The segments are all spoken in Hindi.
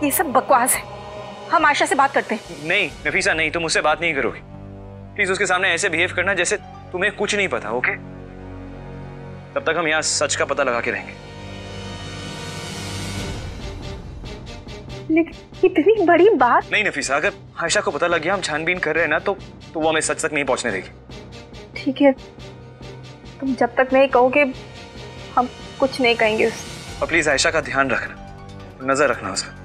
ये सब बकवास है, हम आयशा से बात करते हैं। नहीं नफीसा नहीं, तुम उससे बात नहीं करोगी। प्लीज उसके सामने ऐसे बिहेव करना जैसे तुम्हें कुछ नहीं पता, ओके? तब तक हम यहाँ सच का पता लगा के रहेंगे। लेकिन इतनी बड़ी बात। नहीं नफीसा, अगर आयशा को पता लग गया हम छानबीन कर रहे हैं ना, तो वो हमें सच तक नहीं पहुंचने देगी। ठीक है, तुम जब तक नहीं कहोगे हम कुछ नहीं कहेंगे। और प्लीज आयशा का ध्यान रखना, नजर रखना उस पर।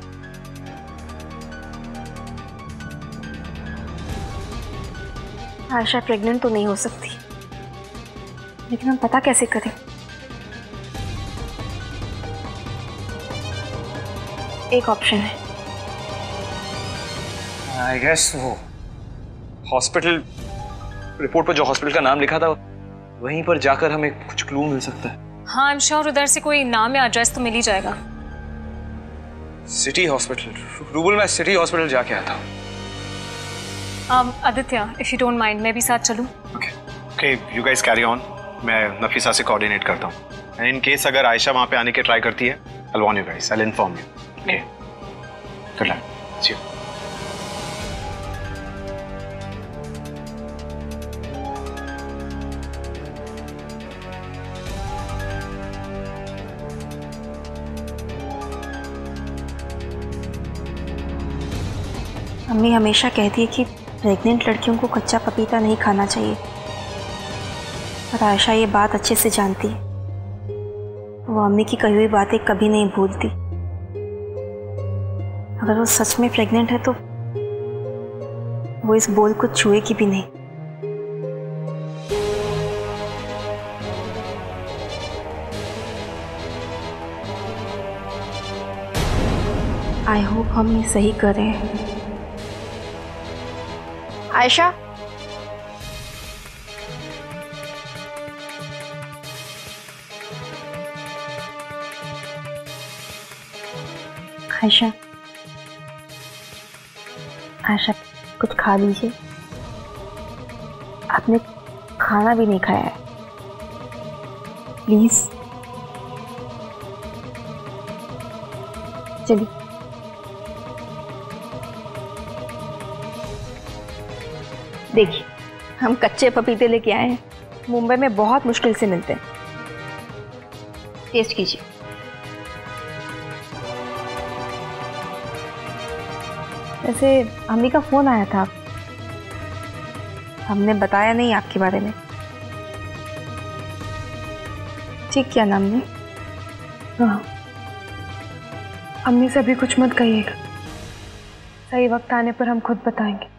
आयशा प्रेग्नेंट तो नहीं हो सकती, लेकिन हम पता कैसे करें? एक ऑप्शन है। आई गेस वो हॉस्पिटल रिपोर्ट पर जो हॉस्पिटल का नाम लिखा था वहीं पर जाकर हमें कुछ क्लू मिल सकता है। हाँ, आई एम श्योर उधर से कोई नाम या एड्रेस तो मिल ही जाएगा। सिटी हॉस्पिटल, रूबल में सिटी हॉस्पिटल जाके आया था। Aditya, if you don't mind मैं भी साथ चलूं? Okay, you guys carry on. मैं नफीसा से कोऑर्डिनेट करता हूँ। एंड इन केस अगर आयशा वहाँ पे आने की ट्राई करती है, I warn you guys, I will inform you. Okay, good luck, see you. Mummy हमेशा कहती है कि प्रेग्नेंट लड़कियों को कच्चा पपीता नहीं खाना चाहिए, पर आयशा ये बात अच्छे से जानती है। वो अम्मी की कही हुई बातें कभी नहीं भूलती। अगर वो सच में प्रेग्नेंट है तो वो इस बोल को छुएगी भी नहीं। आई होप हम ये सही कर रहे हैं। आयशा, आयशा, आयशा कुछ खा लीजिए। आपने खाना भी नहीं खाया है, प्लीज। चलिए। देखिए, हम कच्चे पपीते लेके आए हैं, मुंबई में बहुत मुश्किल से मिलते हैं। टेस्ट कीजिए। वैसे अम्मी का फोन आया था, हमने बताया नहीं आपके बारे में। ठीक, क्या नाम ने? हाँ, अम्मी से अभी कुछ मत कहिएगा, सही वक्त आने पर हम खुद बताएंगे।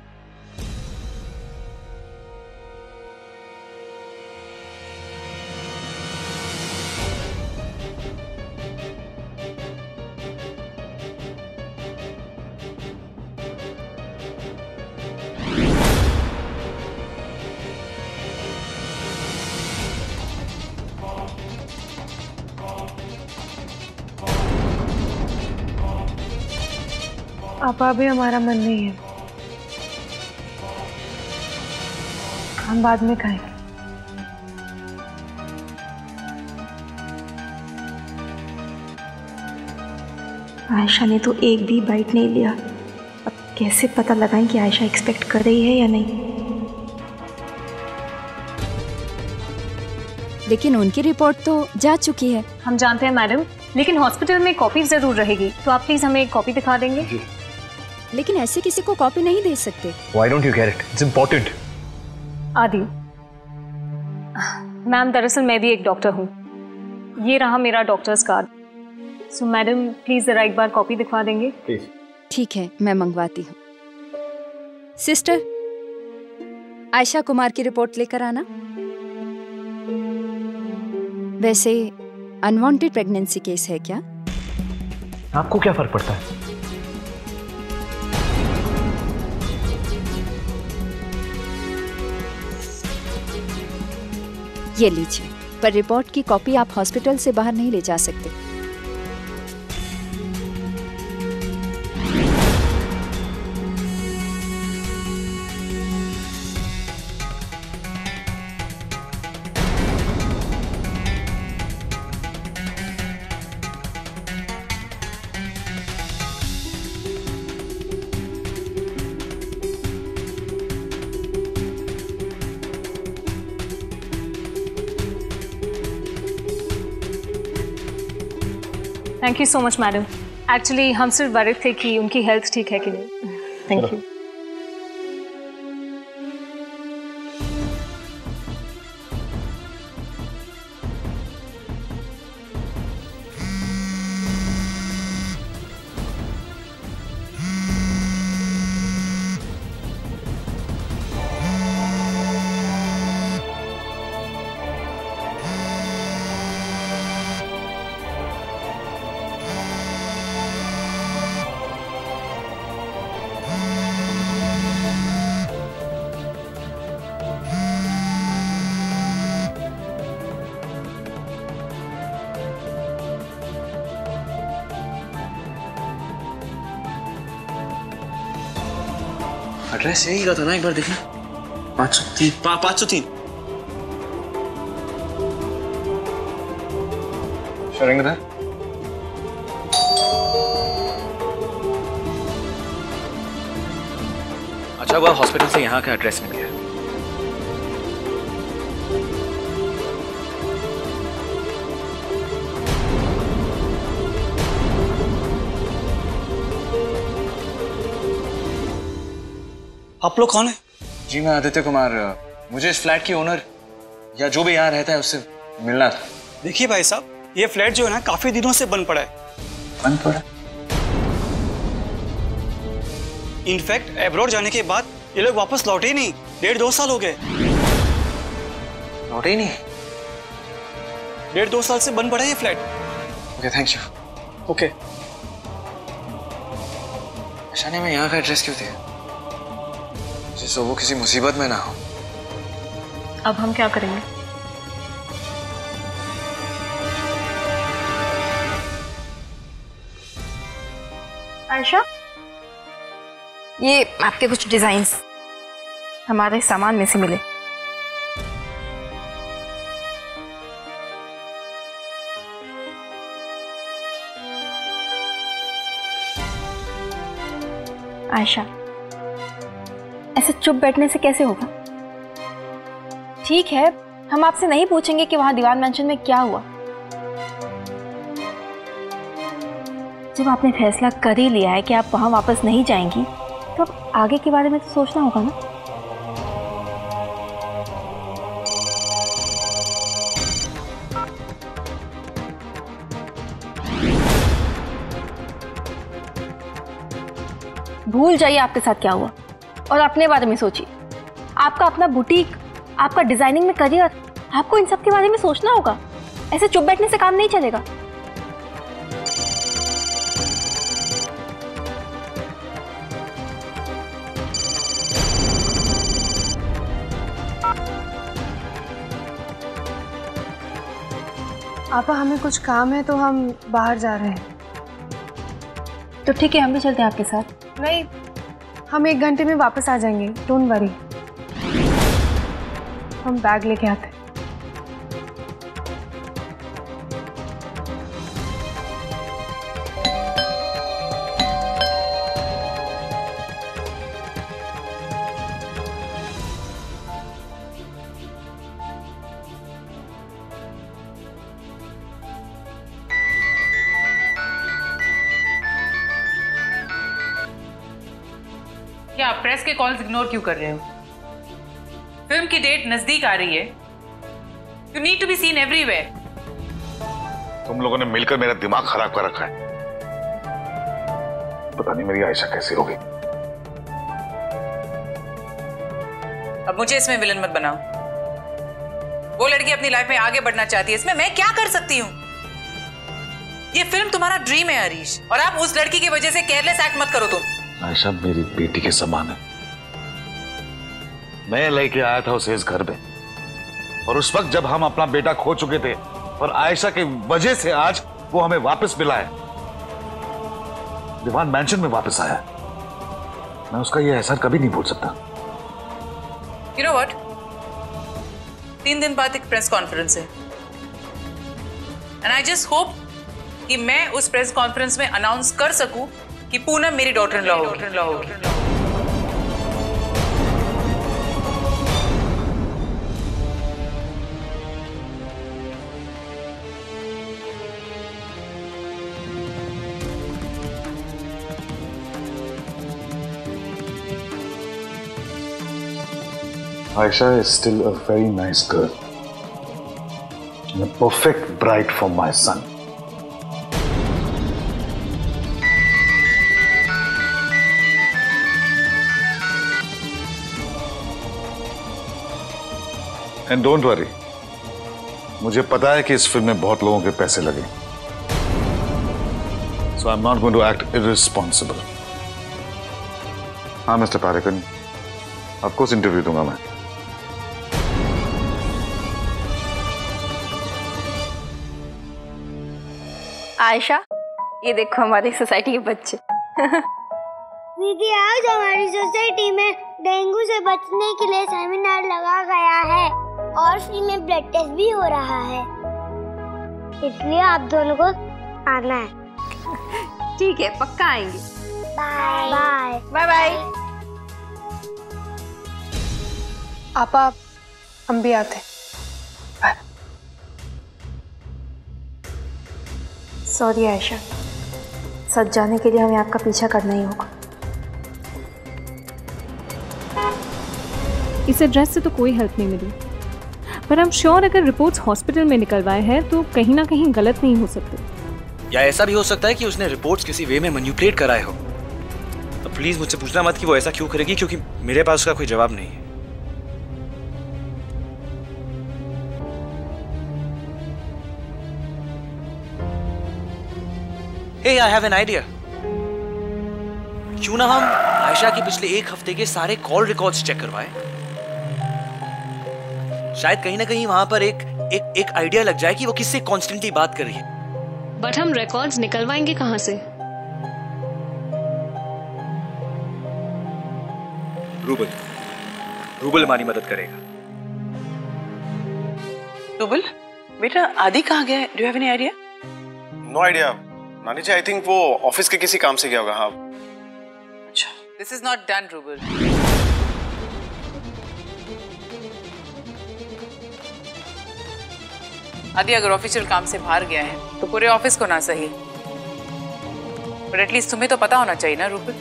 पापा, भी हमारा मन नहीं है, हम बाद में खाएंगे। आयशा ने तो एक भी बाइट नहीं लिया। अब कैसे पता लगाएं कि आयशा एक्सपेक्ट कर रही है या नहीं? लेकिन उनकी रिपोर्ट तो जा चुकी है। हम जानते हैं मैडम, लेकिन हॉस्पिटल में कॉपी जरूर रहेगी, तो आप प्लीज हमें एक कॉपी दिखा देंगे? लेकिन ऐसे किसी को कॉपी नहीं दे सकते। Why don't you get it? It's important. आदि, मैम दरअसल मैं भी एक डॉक्टर हूँ, ये रहा मेरा doctors card. So madam please जरा एक बार कॉपी दिखवा देंगे? Please. ठीक है, मैं मंगवाती हूँ। सिस्टर, आयशा कुमार की रिपोर्ट लेकर आना। वैसे अनवांटेड प्रेगनेंसी केस है क्या? आपको क्या फर्क पड़ता है? ये लीजिए, पर रिपोर्ट की कॉपी आप हॉस्पिटल से बाहर नहीं ले जा सकते। Thank you so much madam. Actually हम सिर्फ वरीड थे कि उनकी हेल्थ ठीक है कि नहीं। Thank you. एड्रेस यही का था ना, एक बार देखना। 503 503 शरेंद्र। अच्छा हुआ हॉस्पिटल से यहाँ का एड्रेस मिल गया। आप लोग कौन है? जी मैं आदित्य कुमार, मुझे इस फ्लैट की ओनर या जो भी यहाँ रहता है उससे मिलना था। देखिए भाई साहब, ये फ्लैट जो है ना काफी दिनों से बंद पड़ा है। बंद पड़ा? इनफैक्ट एब्रॉड जाने के बाद ये लोग वापस लौटे ही नहीं। 1.5-2 साल हो गए। लौटे ही नहीं? 1.5-2 साल से बंद पड़ा है ये flat. Okay thank you. Okay. शाने में यहाँ का एड्रेस क्यों दिया? जिससे वो किसी मुसीबत में ना हो। अब हम क्या करेंगे? आयशा, ये आपके कुछ डिजाइन्स हमारे सामान में से मिले। आयशा, ऐसे चुप बैठने से कैसे होगा? ठीक है, हम आपसे नहीं पूछेंगे कि वहां दीवान मैंशन में क्या हुआ। जब आपने फैसला कर ही लिया है कि आप वहां वापस नहीं जाएंगी, तो अब आगे के बारे में तो सोचना होगा ना। भूल जाइए आपके साथ क्या हुआ और अपने बारे में सोचिए। आपका अपना बुटीक, आपका डिजाइनिंग में करियर, आपको इन सब के बारे में सोचना होगा। ऐसे चुप बैठने से काम नहीं चलेगा। आपा, हमें कुछ काम है तो हम बाहर जा रहे हैं। तो ठीक है, हम भी चलते हैं आपके साथ। नहीं, हम 1 घंटे में वापस आ जाएंगे, डोंट वरी। हम बैग लेके आते हैं। क्या आप प्रेस के कॉल्स इग्नोर क्यों कर रहे हो? फिल्म की डेट नजदीक आ रही है। You need to be seen everywhere. तुम लोगों ने मिलकर मेरा दिमाग खराब कर रखा है। पता नहीं मेरी आयशा कैसी होगी। अब मुझे इसमें विलन मत बनाओ। वो लड़की अपनी लाइफ में आगे बढ़ना चाहती है, इसमें मैं क्या कर सकती हूँ? ये फिल्म तुम्हारा ड्रीम है हरीश, और आप उस लड़की की वजह से केयरलेस एक्ट मत करो तुम। आयशा मेरी बेटी के समान है। मैं लेके आया था उसे इस घर में, और उस वक्त जब हम अपना बेटा खो चुके थे और आयशा की वजह से आज वो हमें वापस मिला है, दीवान मैंशन में वापस आया है। मैं उसका ये एहसान कभी नहीं भूल सकता। You know what? 3 दिन बाद एक प्रेस कॉन्फ्रेंस है, एंड आई जस्ट होप कि मैं उस प्रेस कॉन्फ्रेंस में अनाउंस कर सकूं कि पूनम मेरी डॉटर इन लॉ होगी। Aisha is still a very nice girl. And a perfect bride for my son. And don't worry. मुझे पता है कि इस फिल्म में बहुत लोगों के पैसे लगे. So I'm not going to act irresponsible. हाँ मिस्टर पारेकर, आपको इंटरव्यू दूंगा मैं. आयशा, ये देखो हमारी सोसाइटी के बच्चे. दीदी आज हमारी सोसाइटी में डेंगू से बचने के लिए सेमिनार लगा गया है और फ्री में ब्लड टेस्ट भी हो रहा है, इसलिए आप दोनों को आना है. ठीक है, पक्का आएंगे. Bye bye bye bye. आपा, हम भी आते हैं. सॉरी आयशा, सच जाने के लिए हमें आपका पीछा करना ही होगा. इस एड्रेस से तो कोई हेल्प नहीं मिली, पर हम श्योर अगर रिपोर्ट्स हॉस्पिटल में निकलवाए हैं तो कहीं ना कहीं गलत नहीं हो सकते. या ऐसा भी हो सकता है कि उसने रिपोर्ट्स किसी वे में मैनिपुलेट कराए हो. अब प्लीज मुझसे पूछना मत कि वो ऐसा क्यों करेगी, क्योंकि मेरे पास उसका कोई जवाब नहीं है. Hey, I have an idea. क्यों ना हम आयशा के पिछले एक हफ्ते के सारे कॉल रिकॉर्ड्स चेक करवाएं? शायद कहीं ना कहीं वहां पर एक आइडिया लग जाए कि वो किससे कॉन्स्टेंटली बात कर रही है. बट हम रिकॉर्ड्स निकलवाएंगे कहां से? रूबल हमारी मदद करेगा. रूबल, बेटा आदि कहाँ गया है? Do you have any idea? No idea नानी जी. आई थिंक वो ऑफिस के किसी काम से गया होगा. हाँ. अच्छा, this is not done rouble. आदि अगर ऑफिशियल काम से बाहर गया है तो पूरे ऑफिस को ना सही, बट एटलीस्ट तुम्हें तो पता होना चाहिए ना रूबल.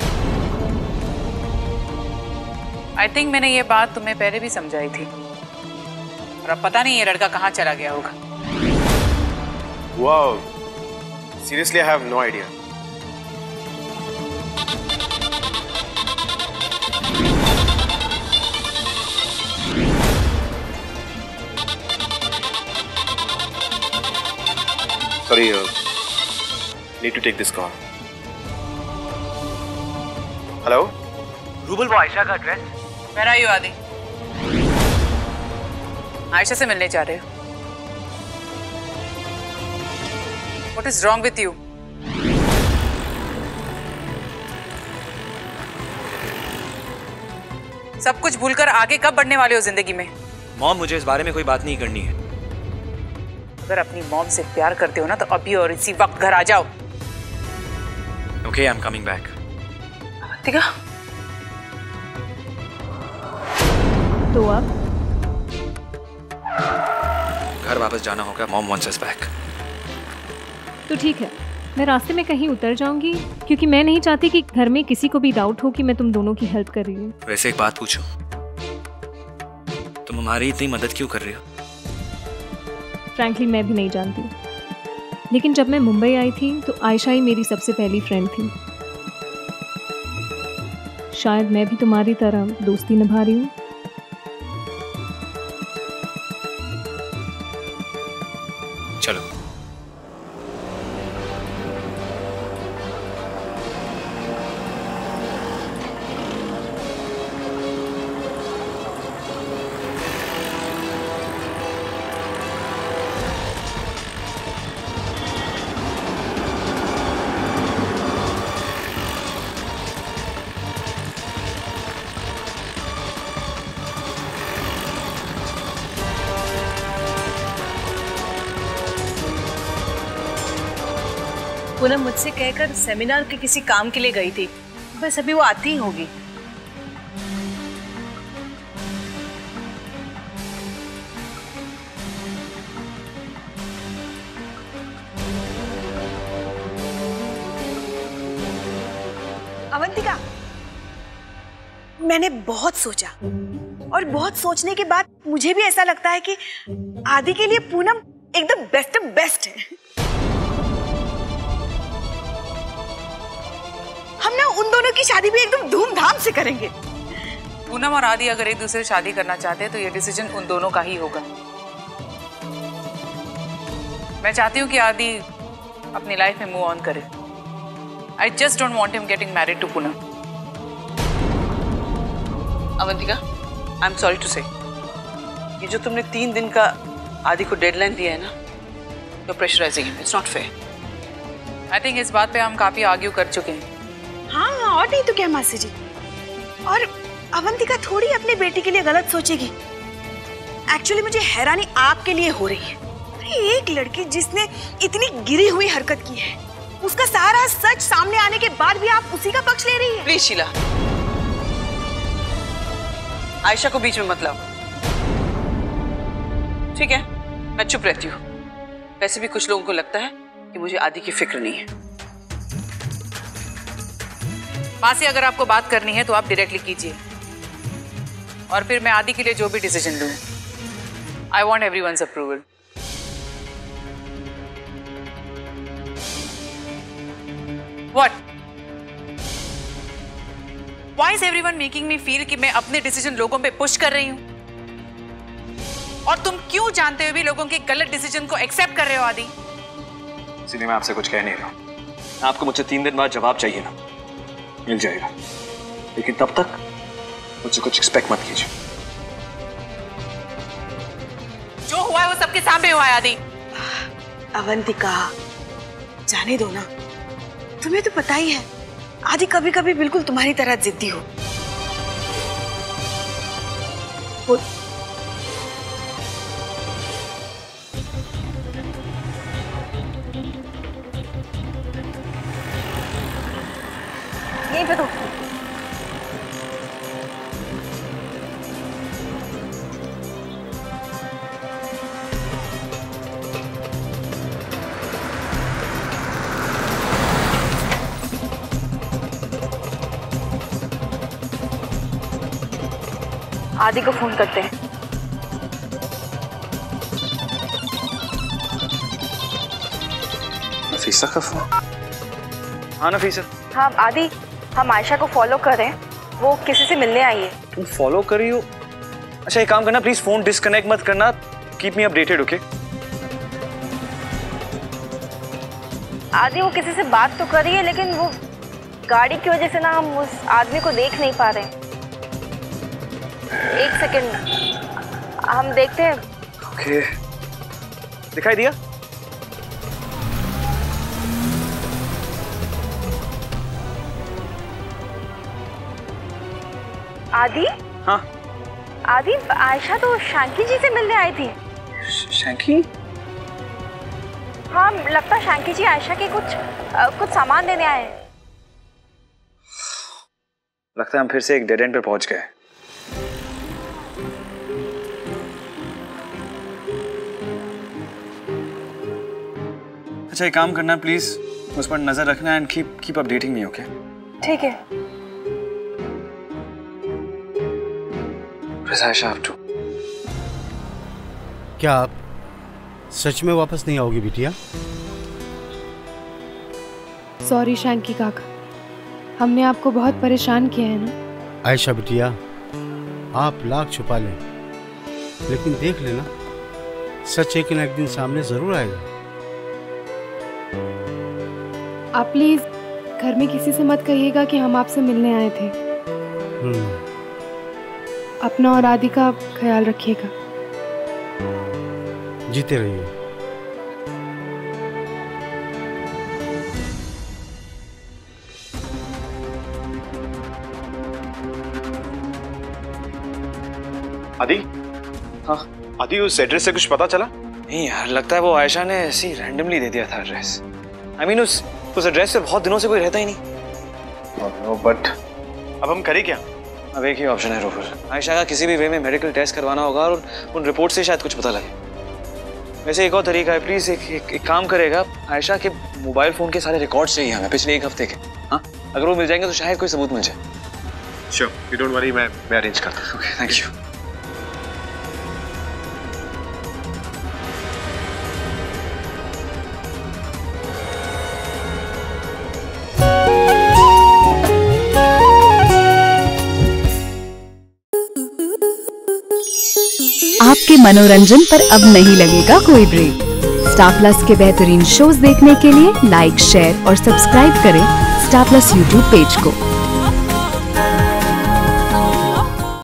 आई थिंक मैंने ये बात तुम्हें पहले भी समझाई थी, और अब पता नहीं ये लड़का कहाँ चला गया होगा. Wow, seriously I have no idea. Sorry, need to take this call. Hello? Rubal, वो आयशा का एड्रेस. Where are you, आदि? आयशा से मिलने जा रहे हो? What is wrong with you? सब कुछ भूलकर आगे कब बढ़ने वाले हो जिंदगी में? मॉम, मुझे इस बारे में कोई बात नहीं करनी है. अगर अपनी मॉम से प्यार करते हो ना तो अभी और इसी वक्त घर आ जाओ. Okay, I'm coming back. Avantika, तो अब घर वापस जाना होगा. Mom wants us back. तो ठीक है, मैं रास्ते में कहीं उतर जाऊंगी, क्योंकि मैं नहीं चाहती कि घर में किसी को भी डाउट हो कि मैं तुम दोनों की हेल्प कर रही हूँ. वैसे एक बात पूछो, तुम हमारी इतनी मदद क्यों कर रही हो? फ्रैंकली मैं भी नहीं जानती, लेकिन जब मैं मुंबई आई थी तो आयशा ही मेरी सबसे पहली फ्रेंड थी. शायद मैं भी तुम्हारी तरह दोस्ती निभा रही हूँ. चलो. पूनम मुझसे कहकर सेमिनार के किसी काम के लिए गई थी, बस अभी वो आती ही होगी. अवंतिका, मैंने बहुत सोचा और बहुत सोचने के बाद मुझे भी ऐसा लगता है कि आदि के लिए पूनम एकदम बेस्ट ऑफ बेस्ट है। हम ना उन दोनों की शादी भी एकदम धूमधाम से करेंगे। पूनम और आदि अगर एक दूसरे से शादी करना चाहते हैं तो ये डिसीजन उन दोनों का ही होगा। मैं चाहती हूँ कि आदि अपनी लाइफ में मूव ऑन करे। I just don't want him getting married to Poonam. Avantika, I am sorry to say, ये जो तुमने 3 दिन का आदि को डेडलाइन दिया है ना, you're pressurizing him. It's not fair. I think इस बात पे हम काफी आर्ग्यू कर चुके हैं। हाँ, और नहीं तो क्या मासी जी। और अवंतिका थोड़ी अपने बेटे के लिए गलत सोचेगी। एक्चुअली मुझे हैरानी आपके लिए हो रही है। अरे एक लड़की जिसने इतनी गिरी हुई हरकत की है, उसका सारा सच सामने आने के बाद भी आप उसी का पक्ष ले रही है। प्लीज शीला, आयशा को बीच में मत लाओ, ठीक है? मैं चुप रहती हूँ। वैसे भी कुछ लोगों को लगता है कि मुझे आदि की फिक्र नहीं है। मासी, अगर आपको बात करनी है तो आप डायरेक्टली कीजिए, और फिर मैं आदि के लिए जो भी डिसीजन लूं, I want everyone's approval. What? Why is everyone making me feel कि मैं अपने डिसीजन लोगों पे पुश कर रही हूँ? और तुम क्यों जानते हुए भी लोगों के गलत डिसीजन को एक्सेप्ट कर रहे हो आदि? इसलिए मैं आपसे कुछ कह नहीं रहा। आपको मुझसे 3 दिन बाद जवाब चाहिए ना, मिल जाएगा, लेकिन तब तक मुझसे कुछ एक्सपेक्ट मत कीजिए। जो हुआ है वो सबके सामने हुआ है आदि। अवंतिका, जाने दो ना। तुम्हें तो पता ही है आदि कभी कभी बिल्कुल तुम्हारी तरह जिद्दी हो। यहीं पे तो आदि को फोन करते हैं। नफीसा का फोन? हाँ नफीसा। हाँ आदि, हम आयशा को फॉलो कर रहे हैं, वो किसी से मिलने आई है। तुम फॉलो कर रही हो? अच्छा एक काम करना, प्लीज फोन डिस्कनेक्ट मत करना, कीप मी अपडेटेड, ओके? आदि वो किसी से बात तो कर रही है, लेकिन वो गाड़ी की वजह से ना हम उस आदमी को देख नहीं पा रहे हैं। एक सेकंड, हम देखते हैं। ओके, दिखाई दिया? आदि? हाँ आदि, आयशा तो शैंकी जी से मिलने आई थी। शैंकी? हाँ, लगता है शैंकी जी आयशा के कुछ सामान देने आए हैं। लगता है हम फिर से एक डेड एंड पे पहुंच गए। अच्छा एक काम करना प्लीज, उस पर नजर रखना and keep updating me, okay? ठीक है। क्या आप सच में वापस नहीं आओगी बिटिया? सॉरी शैंकी काका, हमने आपको बहुत परेशान किया है ना। आयशा बिटिया, आप लाख छुपा लें, लेकिन देख लेना, सच एक न एक दिन सामने जरूर आएगा। आप प्लीज घर में किसी से मत कहिएगा कि हम आपसे मिलने आए थे। अपना और आदि का ख्याल रखिएगा। जीते रहिए। आदि? हाँ आदि, उस एड्रेस से कुछ पता चला? नहीं यार, लगता है वो आयशा ने ऐसी रैंडमली दे दिया था एड्रेस। आई मीन उस एड्रेस पे बहुत दिनों से कोई रहता ही नहीं। बट अब हम करें क्या? अब एक ही ऑप्शन है रोहर, आयशा का किसी भी वे में मेडिकल टेस्ट करवाना होगा और उन रिपोर्ट से शायद कुछ पता लगे। वैसे एक और तरीका है, प्लीज एक काम करेगा, आयशा के मोबाइल फोन के सारे रिकॉर्ड्स चाहिए हमें पिछले 1 हफ्ते के। हाँ, अगर वो मिल जाएंगे तो शायद कोई सबूत मिल जाए। श्योर, यू डोंट वरी, मैं अरेंज करता हूँ। Okay, thank you. आपके मनोरंजन पर अब नहीं लगेगा कोई ब्रेक। स्टार प्लस के बेहतरीन शोज देखने के लिए लाइक, शेयर और सब्सक्राइब करें स्टार प्लस यूट्यूब पेज को।